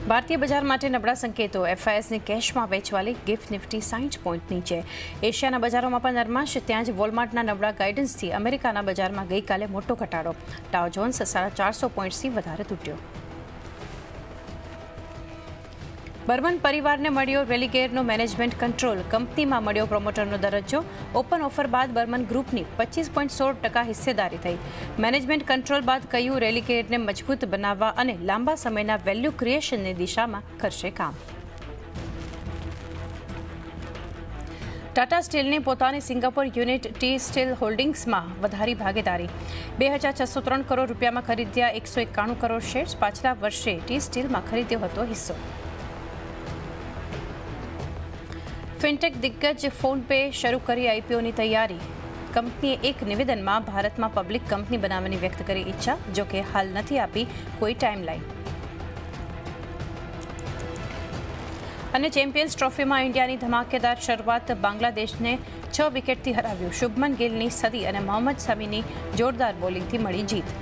ભારતીય બજાર માટે નબળા સંકેતો. એફઆઈએસની કેશમાં વેચવાલી. ગિફ્ટ નિફ્ટી 60 પોઈન્ટ નીચે. એશિયાના બજારોમાં પણ નરમાશ. ત્યાં જ વોલમાર્ટના નબળા ગાઈડન્સથી અમેરિકાના બજારમાં ગઈકાલે મોટો ઘટાડો. ડાઉ જોન્સ 450 પોઈન્ટથી વધારે તૂટ્યો. બર્મન પરિવારને મળ્યો રેલિગેરનો મેનેજમેન્ટ કંટ્રોલ. કંપનીમાં મળ્યો પ્રોમોટરનો દરજ્જો. ઓપન ઓફર બાદ બર્મન ગ્રુપની 25.16% હિસ્સેદારી થઈ. મેનેજમેન્ટ કંટ્રોલ બાદ કહ્યું રેલિગેરને મજબૂત બનાવવા અને લાંબા સમયના વેલ્યુ ક્રિએશનની દિશામાં કરશે કામ. ટાટા સ્ટીલની પોતાની સિંગાપોર યુનિટ ટી સ્ટીલ હોલ્ડિંગ્સમાં વધારી ભાગીદારી. 2603 કરોડ રૂપિયામાં ખરીદ્યા 191 કરોડ શેર્સ. પાછલા વર્ષે ટી સ્ટીલમાં ખરીદ્યો હતો હિસ્સો. ફિનટેક દિગ્ગજ ફોનપે શરૂ કરી આઈપીઓની તૈયારી. કંપનીએ એક નિવેદનમાં ભારતમાં પબ્લિક કંપની બનાવવાની વ્યક્ત કરી ઈચ્છા, જોકે હાલ નથી આપી કોઈ ટાઈમલાઈન. અને ચેમ્પિયન્સ ટ્રોફીમાં ઇન્ડિયાની ધમાકેદાર શરૂઆત. બાંગ્લાદેશને 6 વિકેટથી હરાવ્યું. શુભમન ગિલની સદી અને મોહમ્મદ શમીની જોરદાર બોલિંગથી મળી જીત.